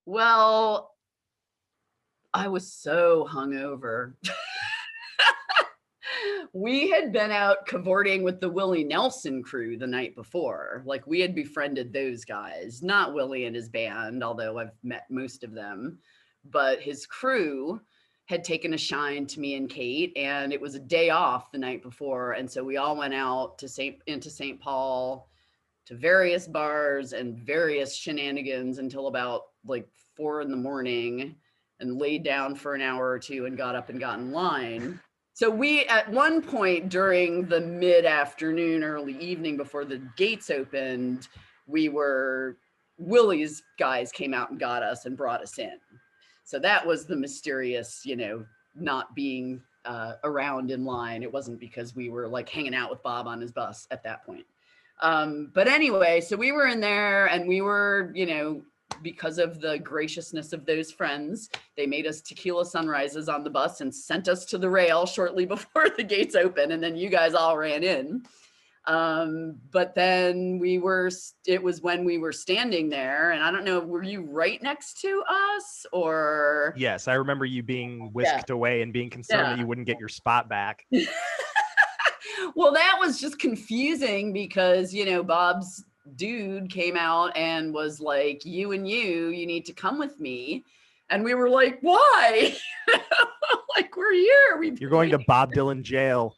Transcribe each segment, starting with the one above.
Well, I was so hungover. We had been out cavorting with the Willie Nelson crew the night before. Like we had befriended those guys, not Willie and his band, although I've met most of them, but his crew had taken a shine to me and Kate, and it was a day off the night before, and so we all went out to St. Paul to various bars and various shenanigans until about like 4 in the morning, and laid down for an hour or two and got up and got in line. So we, at one point during the mid-afternoon, early evening before the gates opened, we were, Willie's guys came out and got us and brought us in. So that was the mysterious, not being around in line. It wasn't because we were like hanging out with Bob on his bus at that point. But anyway, so we were in there and we were, because of the graciousness of those friends, they made us tequila sunrises on the bus and sent us to the rail shortly before the gates open. And then you guys all ran in. But then it was when we were standing there, and I don't know, were you right next to us or? Yes, I remember you being whisked away and being concerned that you wouldn't get your spot back. Well, that was just confusing because, Bob's dude came out and was like, you need to come with me. And we were like, why? Like, we're here. You're going to Bob Dylan jail.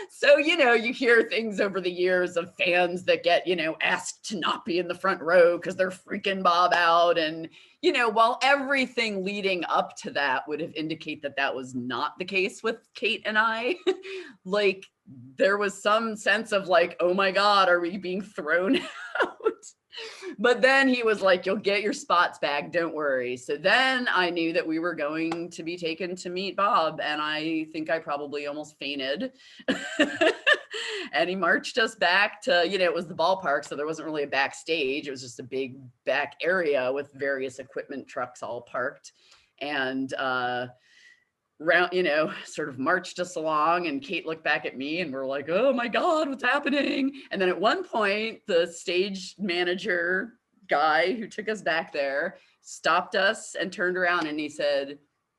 So, you hear things over the years of fans that get, asked to not be in the front row because they're freaking Bob out. And, while everything leading up to that would have indicate that was not the case with Kate and I, like there was some sense of like, oh my God, are we being thrown out? But then he was like, you'll get your spots back, don't worry. So then I knew that we were going to be taken to meet Bob, and I think I probably almost fainted. And he marched us back to, it was the ballpark, so there wasn't really a backstage. It was just a big back area with various equipment trucks all parked. And sort of marched us along, and Kate looked back at me and we're like, oh my God, what's happening? And then at one point, the stage manager guy who took us back there stopped us and turned around and he said,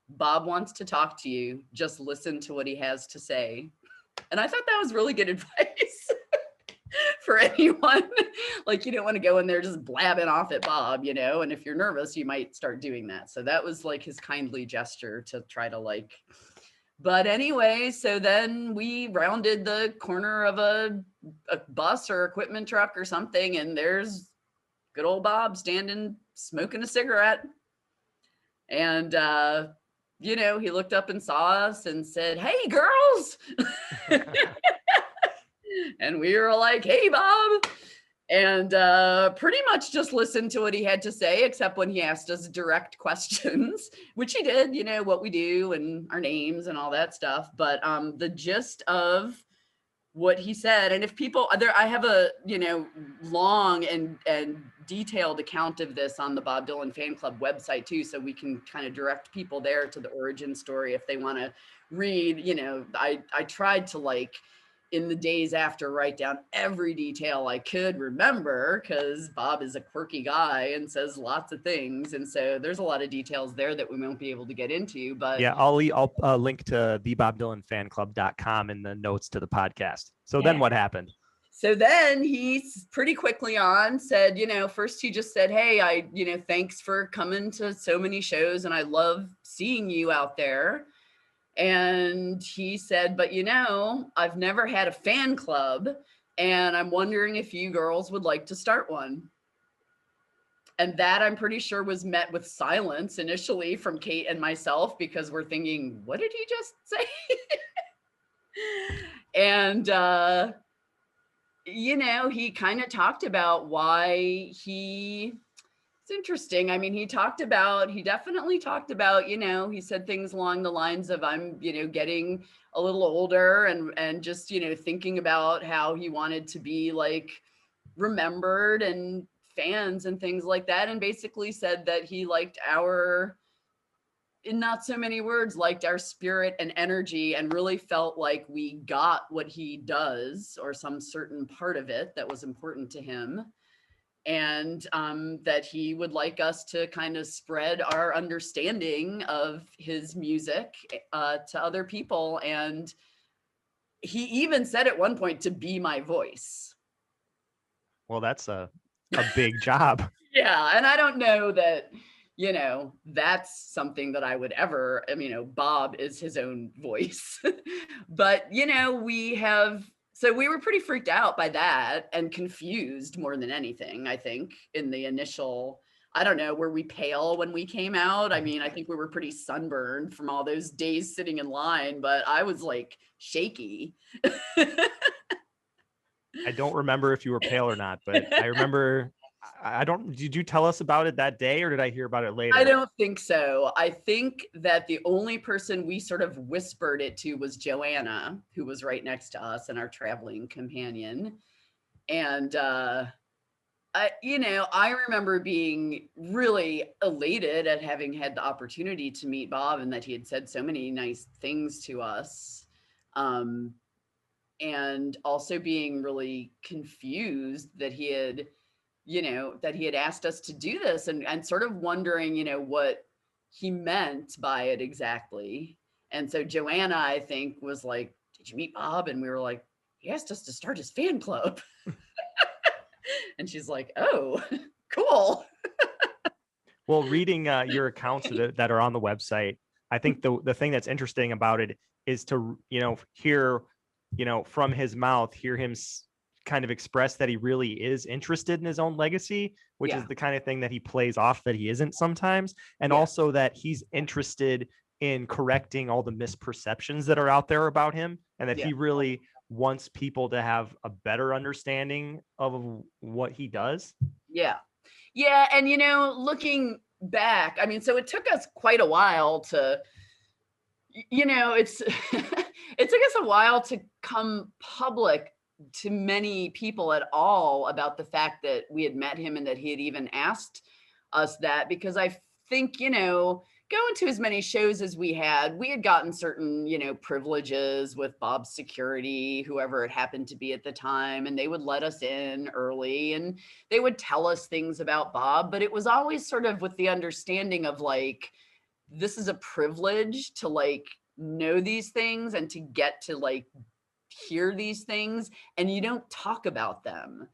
Bob wants to talk to you. Just listen to what he has to say. And I thought that was really good advice for anyone. Like, you don't want to go in there just blabbing off at Bob, and if you're nervous, you might start doing that. So that was like his kindly gesture to try to but anyway, so then we rounded the corner of a bus or equipment truck or something, and there's good old Bob standing, smoking a cigarette. And, he looked up and saw us and said, hey, girls. And we were like, hey, Bob. And pretty much just listened to what he had to say, except when he asked us direct questions, which he did, what we do and our names and all that stuff. But the gist of what he said, and if people I have a, long and detailed account of this on the Bob Dylan Fan Club website too, so we can kind of direct people there to the origin story if they want to read. I tried to in the days after write down every detail I could remember, because Bob is a quirky guy and says lots of things, and so there's a lot of details there that we won't be able to get into. But yeah, I'll link to thebobdylanfanclub.com in the notes to the podcast. So then what happened? So then he pretty quickly on said, first he just said, hey, thanks for coming to so many shows and I love seeing you out there. And he said, but I've never had a fan club and I'm wondering if you girls would like to start one. And that, I'm pretty sure, was met with silence initially from Kate and myself, because we're thinking, what did he just say? And, he kind of talked about why it's interesting. I mean, he definitely talked about, he said things along the lines of, I'm, getting a little older and just, thinking about how he wanted to be remembered and fans and things like that. And basically said that he liked in not so many words, liked our spirit and energy and really felt like we got what he does, or some certain part of it that was important to him. and that he would like us to kind of spread our understanding of his music to other people. And he even said at one point to be my voice. Well, that's a big job. Yeah. And I don't know that, that's something that I would ever, Bob is his own voice. But, so we were pretty freaked out by that and confused more than anything, I think, in the initial, I don't know, were we pale when we came out? I mean, I think we were pretty sunburned from all those days sitting in line, but I was like shaky. I don't remember if you were pale or not, but I remember, did you tell us about it that day or did I hear about it later? I don't think so. I think that the only person we sort of whispered it to was Joanna, who was right next to us and our traveling companion. And, I remember being really elated at having had the opportunity to meet Bob and that he had said so many nice things to us. And also being really confused that he had asked us to do this and sort of wondering, what he meant by it exactly. And so Joanna, I think, was like, did you meet Bob? And we were like, he asked us to start his fan club. And she's like, oh, cool. Well, reading your accounts that are on the website, I think the thing that's interesting about it is to, hear, from his mouth, hear him kind of express that he really is interested in his own legacy, which is the kind of thing that he plays off that he isn't sometimes. And also that he's interested in correcting all the misperceptions that are out there about him, and that he really wants people to have a better understanding of what he does. Yeah. And, looking back, I mean, so it took us quite a while to, it took us a while to come public to many people at all about the fact that we had met him and that he had even asked us that, because I think, going to as many shows as we had gotten certain, privileges with Bob's security, whoever it happened to be at the time, and they would let us in early and they would tell us things about Bob, but it was always sort of with the understanding of like, this is a privilege to like know these things and to get to like hear these things, and you don't talk about them.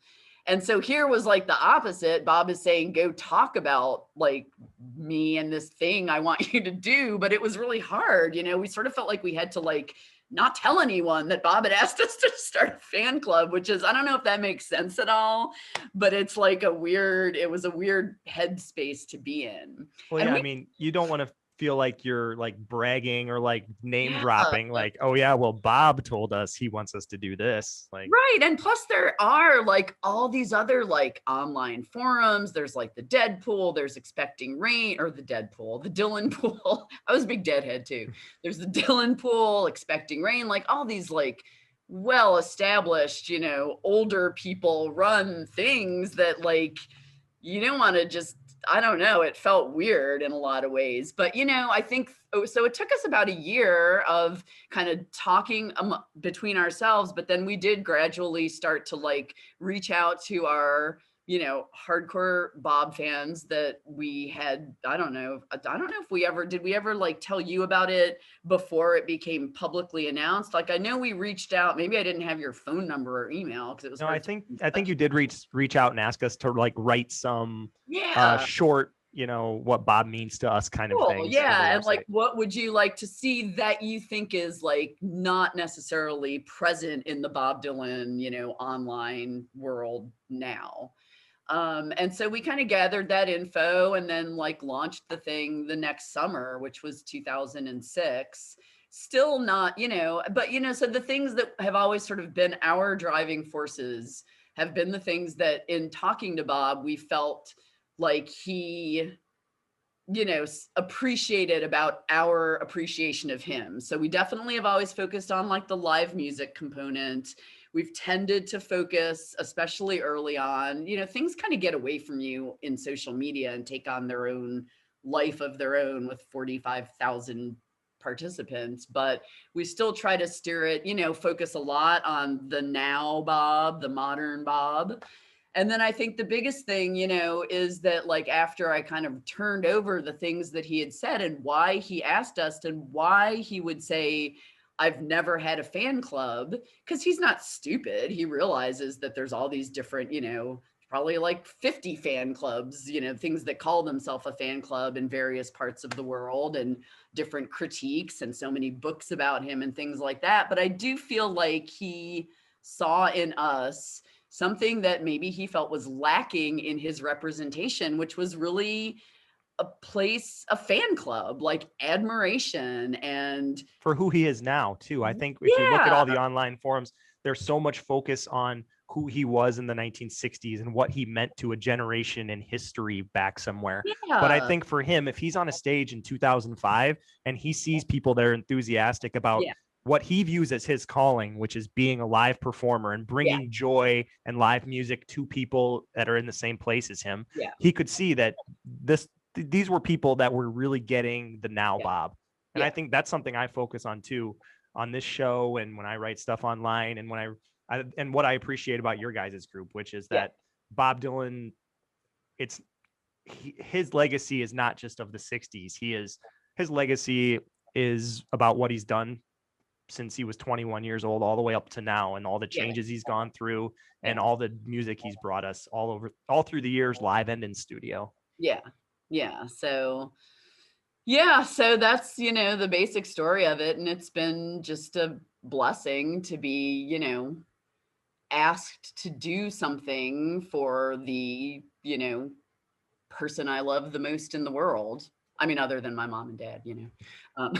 And so here was like the opposite. Bob is saying, go talk about like me and this thing I want you to do. But it was really hard. We sort of felt like we had to like not tell anyone that Bob had asked us to start a fan club, which is, I don't know if that makes sense at all, but it's like it was a weird headspace to be in. Well, yeah, I mean, you don't want to feel like you're like bragging or like name dropping, like, oh yeah, well, Bob told us he wants us to do this. Like, right. And plus there are like all these other like online forums. There's like the Deadpool, there's Expecting Rain, or the Dylan Pool. I was a big Deadhead too. There's the Dylan Pool, Expecting Rain, like all these like well-established, older people run things that like, you don't want to just, I don't know, it felt weird in a lot of ways. But, I think, so it took us about a year of kind of talking between ourselves, but then we did gradually start to like reach out to our, hardcore Bob fans that we had. I don't know if did we ever like tell you about it before it became publicly announced? Like, I know we reached out, maybe I didn't have your phone number or email because it was. No, I think you did reach out and ask us to like write some short, what Bob means to us kind of thing. Yeah. And like, what would you like to see that you think is like not necessarily present in the Bob Dylan, online world now? And so we kind of gathered that info and then like launched the thing the next summer, which was 2006. Still not, but so the things that have always sort of been our driving forces have been the things that in talking to Bob, we felt like he, appreciated about our appreciation of him. So we definitely have always focused on like the live music component. We've tended to focus, especially early on, things kind of get away from you in social media and take on their own life of their own with 45,000 participants, but we still try to steer it, focus a lot on the now Bob, the modern Bob. And then I think the biggest thing, is that like after I kind of turned over the things that he had said and why he asked us and why he would say, I've never had a fan club, because he's not stupid. He realizes that there's all these different, probably like 50 fan clubs, things that call themselves a fan club in various parts of the world, and different critiques and so many books about him and things like that. But I do feel like he saw in us something that maybe he felt was lacking in his representation, which was really a fan club, like admiration and for who he is now too. I think if you look at yeah, all the online forums, there's so much focus on who he was in the 1960s and what he meant to a generation in history back somewhere. But I yeah, think for him, if he's on a stage in 2005 and he sees people that are enthusiastic about yeah, what he views as his calling, which is being a live performer and yeah, bringing joy and live music to people that are in the same place as him, yeah, he could see that these were people that were really getting the now yeah, Bob. And I yeah, think that's something I focus on too, on this show and when I write stuff online, and when and what I appreciate about your guys' group, which is yeah, that Bob Dylan, his legacy is not just of the 60s. His legacy is about what he's done since he was 21 years old all the way up to now, and all the yeah, changes he's gone through and yeah, all the music he's brought us all through the years, live and in studio. yeah, yeah. So yeah, so that's, the basic story of it. And it's been just a blessing to be, asked to do something for the, person I love the most in the world. I mean, other than my mom and dad. Um,